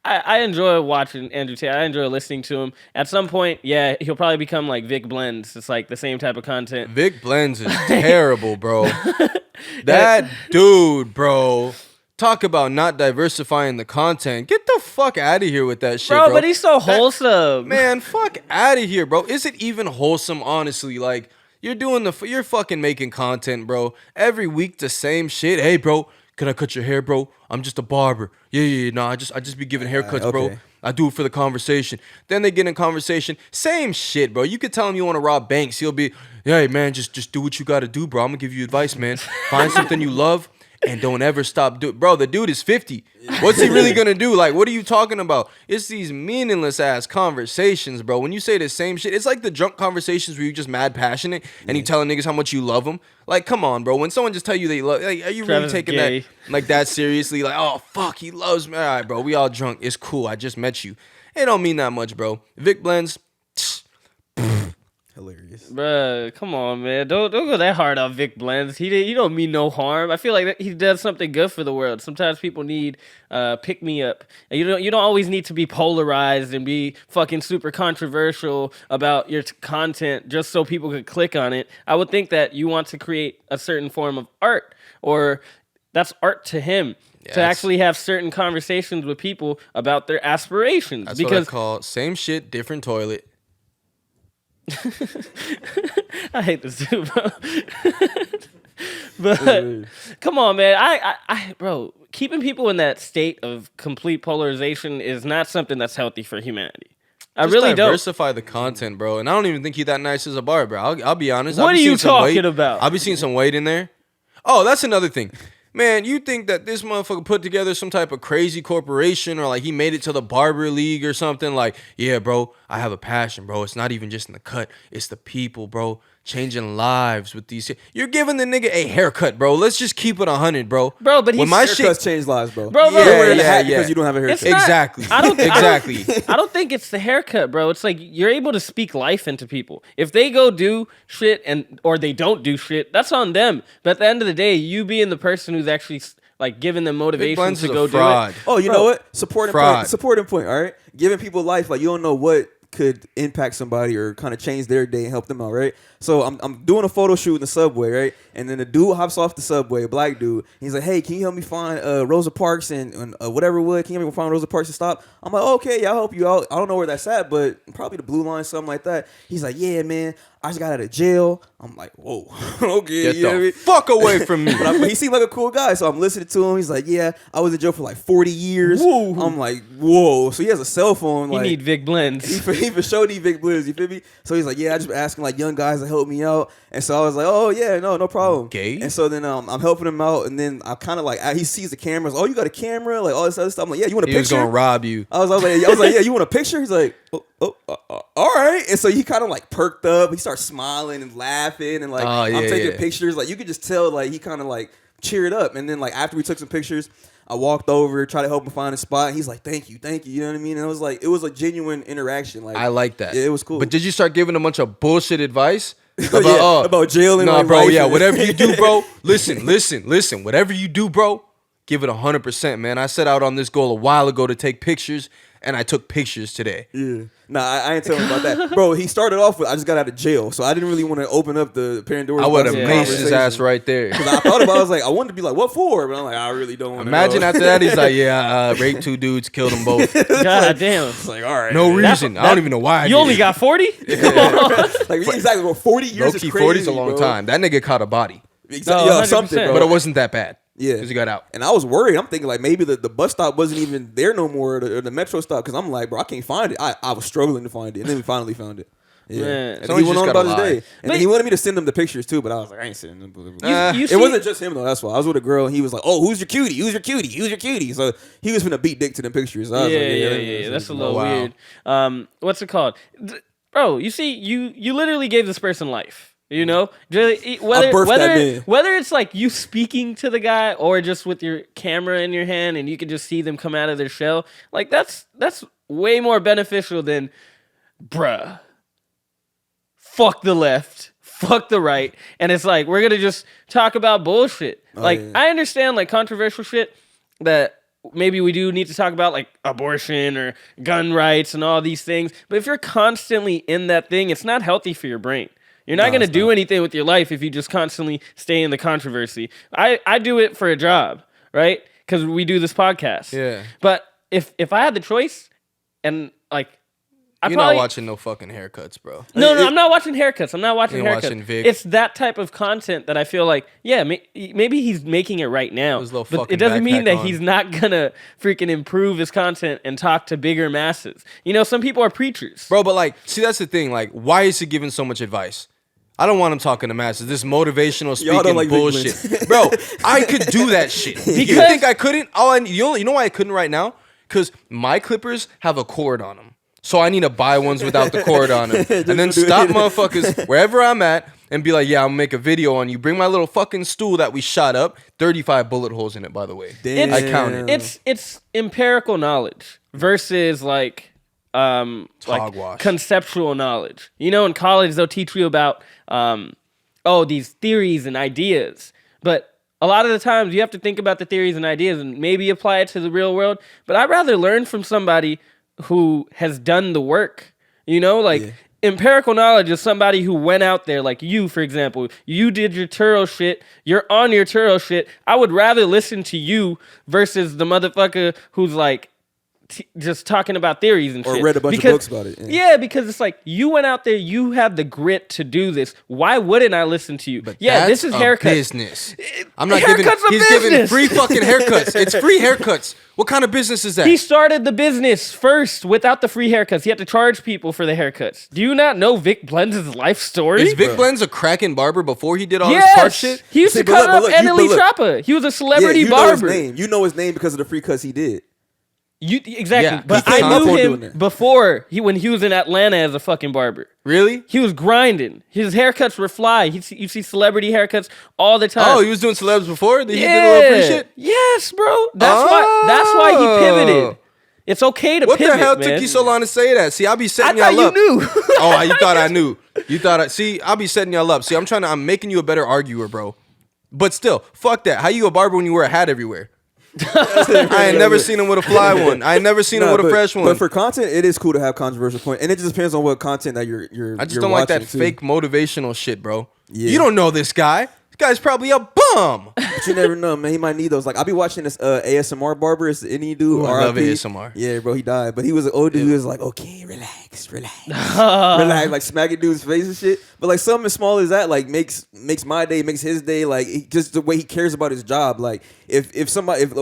I enjoy watching Andrew Tate. I enjoy listening to him. At some point, yeah, he'll probably become like Vic Blends. It's like the same type of content. Vic Blends is terrible, bro. That dude, bro. Talk about not diversifying the content. Get the fuck out of here with that shit, bro. But he's so wholesome. Man, fuck out of here, bro. Is it even wholesome, honestly? Like, you're fucking making content, bro. Every week the same shit. Hey, bro, can I cut your hair, bro? I'm just a barber. Yeah. No, I just be giving haircuts, okay. bro. I do it for the conversation. Then they get in conversation. Same shit, bro. You could tell him you want to rob banks. He'll be, hey, man, just do what you got to do, bro. I'm going to give you advice, man. Find something you love. And don't ever stop doing. Bro, the dude is 50. What's he really gonna do? Like, what are you talking about? It's these meaningless ass conversations, bro. When you say the same shit, it's like the drunk conversations where you just mad passionate and you telling niggas how much you love them. Like, come on, bro. When someone just tell you they love, like, are you really taking that like that seriously? Like, oh fuck, he loves me. All right, bro. We all drunk. It's cool. I just met you. It don't mean that much, bro. Vic Blends. Hilarious. Bruh, come on, man. Don't go that hard on Vic Blends. He don't mean no harm. I feel like he does something good for the world. Sometimes people need pick me up. And you don't always need to be polarized and be fucking super controversial about your content just so people could click on it. I would think that you want to create a certain form of art, or that's art to him. Yes. To actually have certain conversations with people about their aspirations. That's because what I call same shit, different toilet. I hate this too, bro. But come on, man. I bro, keeping people in that state of complete polarization is not something that's healthy for humanity. I really don't. Diversify the content, bro. And I don't even think he's that nice as a barber. I'll be honest. What are you talking about? I'll be seeing some weight in there. Oh, that's another thing. Man, you think that this motherfucker put together some type of crazy corporation, or like he made it to the barber league or something? Like, yeah, bro, I have a passion, bro. It's not even just in the cut. It's the people, bro. Changing lives with these. You're giving the nigga a haircut, bro. Let's just keep it 100, bro. Bro, but when my haircuts change lives, bro. Bro, you're wearing a hat because you don't have a haircut. Exactly. I Exactly. I don't think it's the haircut, bro. It's like you're able to speak life into people. If they go do shit or they don't do shit, that's on them. But at the end of the day, you being the person who's actually like giving them motivation to go do it. Oh, you know what? Supporting point. All right, giving people life. Like, you don't know what could impact somebody or kind of change their day and help them out, right? So I'm doing a photo shoot in the subway, right? And then the dude hops off the subway, a black dude. He's like, hey, can you help me find Rosa Parks and whatever wood? Can you help me find Rosa Parks to stop? I'm like, okay, yeah, I'll help you out. I don't know where that's at, but probably the Blue Line, something like that. He's like, yeah, man, I just got out of jail. I'm like, whoa, okay. Get the fuck away from me. But he seemed like a cool guy, so I'm listening to him. He's like, yeah, I was in jail for like 40 years. Whoa. I'm like, whoa. So he has a cell phone. You need Vic Blends. He for sure need Vic Blends, you feel me? So he's like, yeah, I just been asking like young guys to help me out. And so I was like, oh yeah, no problem. Okay. And so then I'm helping him out, and then I kind of like, he sees the cameras. Oh, you got a camera? Like all this other stuff. I'm like, yeah, you want a picture? He was gonna rob you. I was like, yeah, you want a picture? He's like, all right. And so he kind of like perked up. He starts smiling and laughing, and like I'm taking pictures. Like you could just tell, like he kind of like cheered up. And then like after we took some pictures, I walked over, tried to help him find a spot. He's like, thank you. You know what I mean? And it was like, it was a genuine interaction. Like, I like that. Yeah, it was cool. But did you start giving a bunch of bullshit advice? About jail and nah, like bro, life. Yeah, whatever you do, bro. Listen. Whatever you do, bro, give it 100%, man. I set out on this goal a while ago to take pictures, and I took pictures today. Yeah. Nah, I ain't telling him about that. Bro, he started off with, I just got out of jail, so I didn't really want to open up the Pandora's box. I would have maced his ass right there. Because I thought about it, I was like, I wanted to be like, what for? But I'm like, I really don't want to Imagine after that, he's like, yeah, raped 2 dudes, killed them both. God damn. It's like, all right. No reason. I don't even know why. You only got 40? Come on. Like, exactly, bro, 40 years is crazy, 40's a long time. That nigga caught a body. Exactly. No, something, bro. But it wasn't that bad. Yeah, because he got out. And I was worried. I'm thinking like maybe the bus stop wasn't even there no more, or the metro stop, because I'm like, bro, I can't find it. I was struggling to find it, and then we finally found it. Yeah, man. And he went on about his day, and then he wanted me to send him the pictures too, but I was like, I ain't sending them. It wasn't just him though. That's why I was with a girl, and he was like, oh, who's your cutie? Who's your cutie? Who's your cutie? So he was finna beat dick to them pictures. I was yeah. That's a little weird. What's it called, bro? You see, you literally gave this person life. You know, whether it's like you speaking to the guy or just with your camera in your hand and you can just see them come out of their shell, like that's way more beneficial than, bruh, fuck the left, fuck the right, and it's like we're gonna just talk about bullshit. I understand like controversial shit that maybe we do need to talk about like abortion or gun rights and all these things. But if you're constantly in that thing, it's not healthy for your brain. You're not going to do anything with your life if you just constantly stay in the controversy. I do it for a job, right? Because we do this podcast. Yeah. But if I had the choice and like, You're not watching no fucking haircuts, bro. No, I'm not watching haircuts. I'm not watching haircuts. Watching Vic. It's that type of content that I feel like, yeah, maybe he's making it right now. But it doesn't mean that he's not gonna freaking improve his content and talk to bigger masses. You know, some people are preachers. Bro, but like, see, that's the thing. Like, why is he giving so much advice? I don't want him talking to masses. This motivational speaking like bullshit. Bro, I could do that shit. You think I couldn't? You know why I couldn't right now? Because my clippers have a cord on them. So I need to buy ones without the cord on them. And then stop motherfuckers wherever I'm at and be like, yeah, I'm going to make a video on you. Bring my little fucking stool that we shot up. 35 bullet holes in it, by the way. Damn. I counted. It's empirical knowledge versus like conceptual knowledge. You know, in college, they'll teach you about, these theories and ideas. But a lot of the times you have to think about the theories and ideas and maybe apply it to the real world. But I'd rather learn from somebody who has done the work, you know, like empirical knowledge is somebody who went out there, like you, for example, you did your Turo shit, you're on your Turo shit. I would rather listen to you versus the motherfucker who's like just talking about theories and shit. Or read a bunch of books about it. Yeah, because it's like you went out there, you have the grit to do this. Why wouldn't I listen to you? But this is haircuts. Business. I'm not giving. He's giving free fucking haircuts. It's free haircuts. What kind of business is that? He started the business first without the free haircuts. He had to charge people for the haircuts. Do you not know Vic Blends' life story? Is Vic Blends a cracking barber before he did all this part shit? He used to cut up Emily Choppa. He was a celebrity barber. Know his name. You know his name because of the free cuts he did. Exactly, but I knew him before when he was in Atlanta as a fucking barber. Really? He was grinding. His haircuts were fly. You see celebrity haircuts all the time. Oh, he was doing celebs before? He did a little free shit? Yes, bro. That's why he pivoted. It's okay to pivot, What the hell man. took you so long to say that? See, I'll be setting y'all up. I thought you knew. Oh, you thought I knew. See, I'll be setting y'all up. See, I'm making you a better arguer, bro. But still, fuck that. How you a barber when you wear a hat everywhere? I ain't never seen him with a fly one. I ain't never seen him with a fresh one. But for content, it is cool to have controversial point, and it just depends on what content that you're. I just don't like that fake motivational shit, bro. Yeah. You don't know this guy. This guy's probably a bum. But you never know, man. He might need those. Like, I'll be watching this ASMR barber. It's any dude. I love ASMR. Yeah, bro, he died. But he was an old dude. He was like, okay, relax. Relax. Like, smacking dude's face and shit. But, like, something as small as that, like, makes my day, makes his day. Like, just the way he cares about his job. Like, if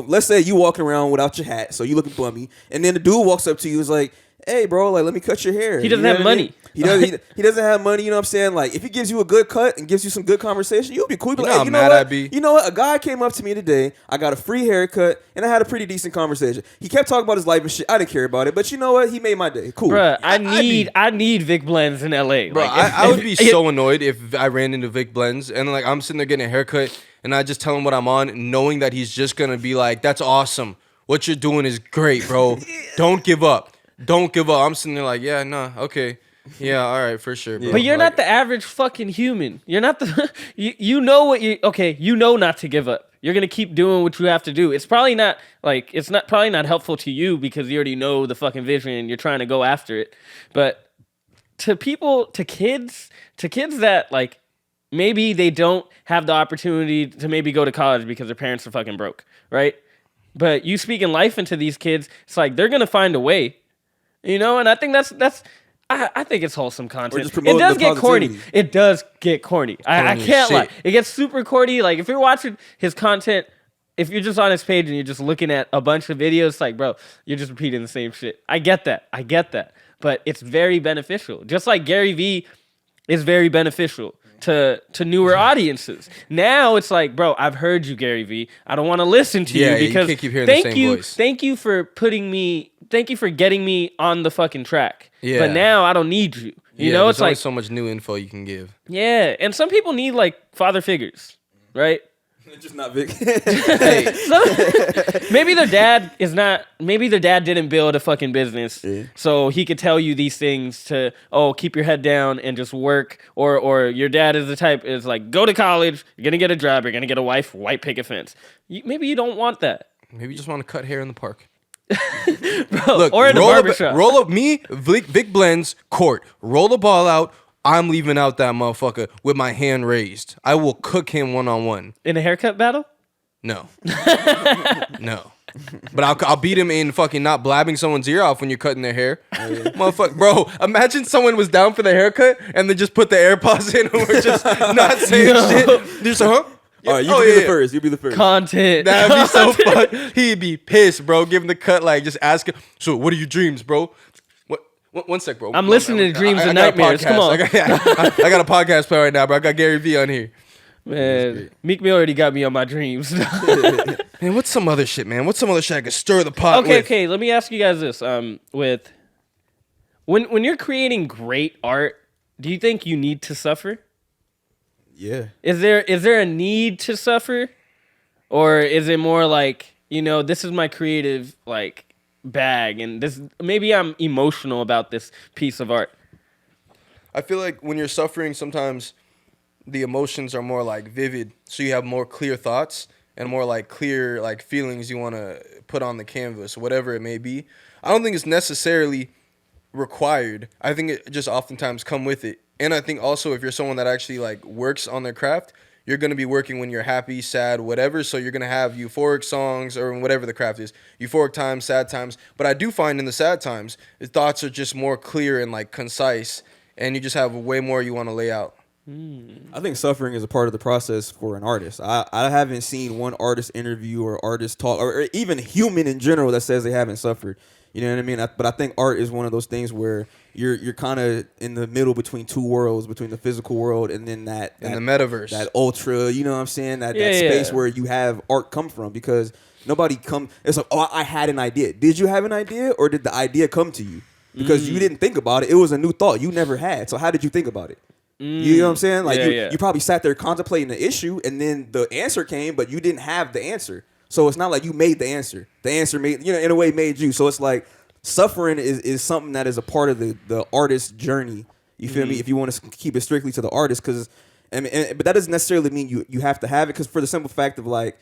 let's say you walking around without your hat, so you looking bummy, and then the dude walks up to you and is like, hey, bro, like, let me cut your hair. He doesn't have money. He doesn't have money, you know what I'm saying? Like, if he gives you a good cut and gives you some good conversation, you'll be cool. You'll be like, hey, you know what? A guy came up to me today. I got a free haircut, and I had a pretty decent conversation. He kept talking about his life and shit. I didn't care about it, but you know what? He made my day. Cool. Bruh, I need Vic Blends in LA. Bro, like, I would be so annoyed if I ran into Vic Blends and like I'm sitting there getting a haircut and I just tell him what I'm on, knowing that he's just gonna be like, that's awesome. What you're doing is great, bro. Don't give up. Don't give up. I'm sitting there like, yeah, nah, okay. Yeah, all right, for sure, bro. But you're not the average fucking human. You're not the you know what you know not to give up. You're gonna keep doing what you have to do. It's probably not probably not helpful to you because you already know the fucking vision and you're trying to go after it. But to kids that like maybe they don't have the opportunity to maybe go to college because their parents are fucking broke, right? But you speaking life into these kids, it's like they're gonna find a way. You know, and I think I think it's wholesome content. It does get corny. It does get corny. I can't lie. It gets super corny. Like, if you're watching his content, if you're just on his page and you're just looking at a bunch of videos, it's like, bro, you're just repeating the same shit. I get that. But it's very beneficial. Just like Gary Vee is very beneficial to newer audiences. Now it's like, bro, I've heard you, Gary Vee. I don't want to listen to you because you can't keep hearing the same voice. Thank you for getting me on the fucking track. Yeah. But now I don't need you. You know, it's like like so much new info you can give. Yeah, and some people need like father figures, right? Just not Vic. Maybe their dad didn't build a fucking business, so he could tell you these things to keep your head down and just work. Or your dad is the type is like, go to college, you're gonna get a job, you're gonna get a wife, white picket fence. Maybe you don't want that. Maybe you just want to cut hair in the park. Bro, Look, or in the barbershop. roll up me, Vic Blends, court. Roll the ball out. I'm leaving out that motherfucker with my hand raised. I will cook him one-on-one. In a haircut battle? No. No. But I'll beat him in fucking not blabbing someone's ear off when you're cutting their hair. Motherfucker, bro, imagine someone was down for the haircut and they just put the AirPods in and we're just not saying shit. Just, huh? All right, you be the first. You be the first. Content. That'd be so fun. He'd be pissed, bro. Give him the cut, like, just ask him, so what are your dreams, bro? One sec, bro. I'm listening to Dreams and Nightmares. Come on. I got a podcast player right now, bro. I got Gary Vee on here. Man, Meek Mill already got me on my dreams. Man, what's some other shit, man? What's some other shit I could stir the pot with? Okay. Let me ask you guys this. With when you're creating great art, do you think you need to suffer? Yeah. Is there a need to suffer, or is it more like, this is my creative like bag, and this maybe I'm emotional about this piece of art? I feel like when you're suffering, sometimes the emotions are more like vivid, so you have more clear thoughts and more like clear like feelings you want to put on the canvas, whatever it may be. I don't think it's necessarily required. I think it just oftentimes come with it. And I think also if you're someone that actually like works on their craft, you're going to be working when you're happy, sad, whatever. So you're going to have euphoric songs or whatever the craft is, euphoric times, sad times. But I do find in the sad times, the thoughts are just more clear and like concise, and you just have way more you want to lay out. I think suffering is a part of the process for an artist. I haven't seen one artist interview or artist talk or even human in general that says they haven't suffered. You know what I mean? But I think art is one of those things where you're kind of in the middle between two worlds, between the physical world and then that in the metaverse, that ultra. You know what I'm saying? That space where you have art come from, because nobody come. It's like, oh, I had an idea. Did you have an idea, or did the idea come to you? Because you didn't think about it. It was a new thought you never had. So how did you think about it? You know what I'm saying? Like you probably sat there contemplating the issue, and then the answer came, but you didn't have the answer. So it's not like you made the answer. The answer made, in a way, made you. So it's like suffering is something that is a part of the artist's journey. You feel me? If you want to keep it strictly to the artist, because but that doesn't necessarily mean you have to have it. Because for the simple fact of like,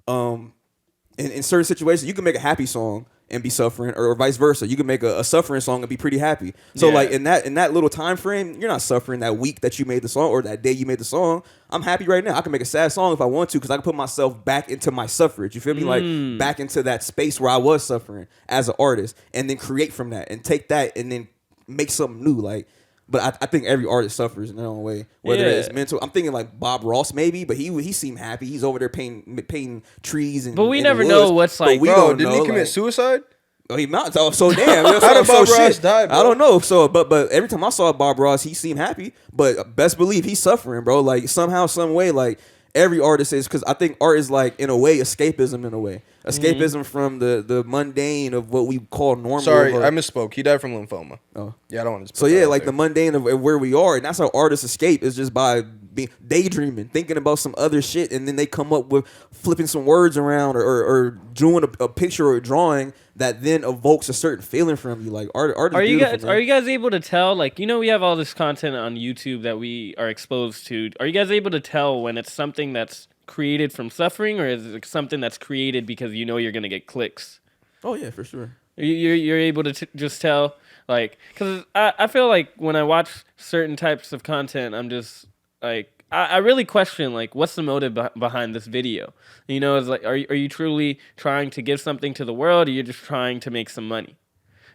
in certain situations, you can make a happy song and be suffering, or vice versa. You can make a suffering song and be pretty happy. So like in that little time frame, you're not suffering that week that you made the song or that day you made the song. I'm happy right now. I can make a sad song if I want to, because I can put myself back into my suffrage. You feel me? Like back into that space where I was suffering as an artist, and then create from that and take that and then make something new. Like, but I think every artist suffers in their own way, whether it's mental. I'm thinking like Bob Ross maybe, but he seemed happy. He's over there painting trees and. But we and never woods. know what's like. Bro, didn't he commit suicide? Oh, he not. So damn. How did Bob Ross die, bro? I don't know. So, but every time I saw Bob Ross, he seemed happy. But best believe he's suffering, bro. Like somehow, some way, like every artist is, because I think art is like in a way escapism. In a way, escapism from the mundane of what we call normal. Sorry, I misspoke. He died from lymphoma. Oh, yeah, I don't want to. So yeah, like the mundane of where we are, and that's how artists escape, is just by being daydreaming, thinking about some other shit, and then they come up with flipping some words around or drawing a picture or a drawing that then evokes a certain feeling from you. Like art is beautiful, are you guys able to tell, like, we have all this content on YouTube that we are exposed to. Are you guys able to tell when it's something that's created from suffering, or is it something that's created because you're gonna get clicks? Oh yeah, for sure. You're able to just tell, like, because I feel like when I watch certain types of content, I'm just like, I really question, like, what's the motive behind this video? It's like, are you truly trying to give something to the world, or you're just trying to make some money?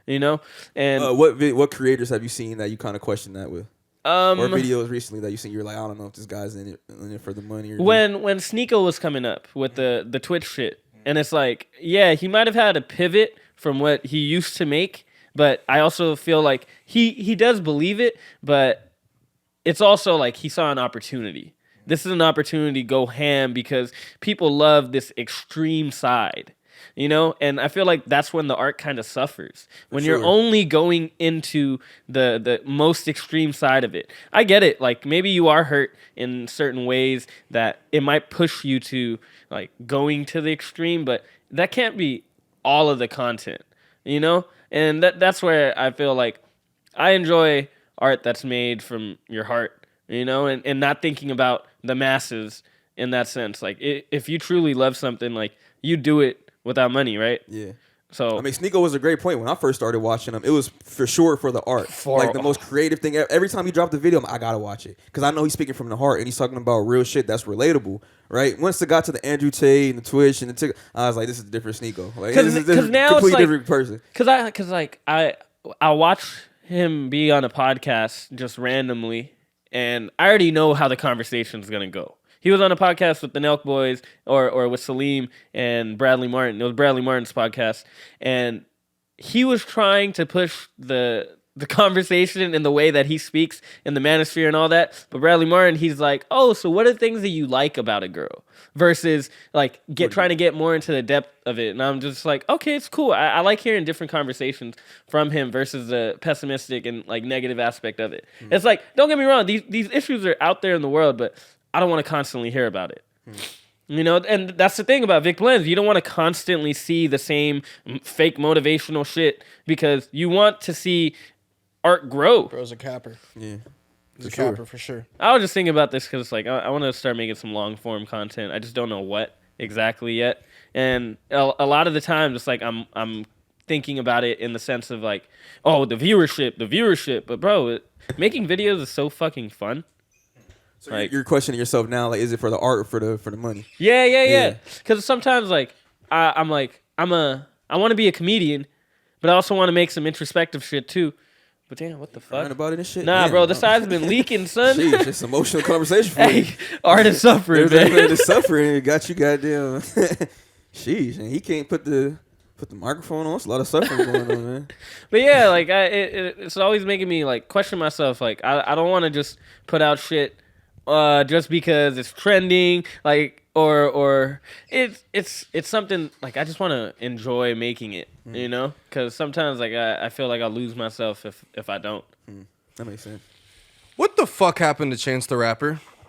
And what creators have you seen that you kind of question that with? Or videos recently that you seen, you're like, I don't know if this guy's in it for the money. Or when Sneeko was coming up with the Twitch shit, and it's like, yeah, he might have had a pivot from what he used to make, but I also feel like he does believe it, but it's also like he saw an opportunity. This is an opportunity to go ham because people love this extreme side, And I feel like that's when the art kind of suffers. When you're only going into the most extreme side of it. I get it. Like, maybe you are hurt in certain ways that it might push you to, like, going to the extreme, but that can't be all of the content, And that's where I feel like I enjoy art that's made from your heart, and not thinking about the masses in that sense. Like, if you truly love something, like, you do it without money, right? Yeah. So I mean, Sneeko was a great point. When I first started watching him, it was for sure for the art. Like the most creative thing. Every time he dropped a video, I gotta watch it. Because I know he's speaking from the heart and he's talking about real shit that's relatable, right? Once it got to the Andrew Tate and the Twitch and the TikTok, I was like, this is a different Sneeko. Like, this is a now completely it's like, different person. Because like I watch him be on a podcast just randomly, and I already know how the conversation's gonna go. He was on a podcast with the Nelk Boys or with Salim and Bradley Martin. It was Bradley Martin's podcast, and he was trying to push the conversation in the way that he speaks in the manosphere and all that. But Bradley Martin, he's like, oh, so what are things that you like about a girl? Versus like trying to get more into the depth of it. And I'm just like, okay, it's cool. I like hearing different conversations from him versus the pessimistic and like negative aspect of it. It's like, don't get me wrong, these issues are out there in the world, but I don't want to constantly hear about it. You know, and that's the thing about Vic Blends. You don't want to constantly see the same fake motivational shit because you want to see art grow. Bro's a capper. Yeah. He's a capper for sure. I was just thinking about this because like I want to start making some long form content. I just don't know what exactly yet. And a lot of the time, just like I'm thinking about it in the sense of like, oh, the viewership. But bro, making videos is so fucking fun. So like, you're questioning yourself now, like, is it for the art or for the money? Yeah. Because sometimes like I want to be a comedian, but I also want to make some introspective shit too. But damn, what the fuck? Crying about it and shit? Nah, Damn, bro, the side's been leaking, son. Jeez, just emotional conversation for you. Hey, art is suffering, There's man. the suffering. It got you goddamn. Sheesh, and he can't put the microphone on. It's a lot of suffering going on, man. But yeah, like it's always making me like question myself. Like I don't want to just put out shit just because it's trending, like or it's something like I just want to enjoy making it, you know? Because sometimes like I feel like I'll lose myself if I don't. That makes sense. What the fuck happened to Chance the Rapper?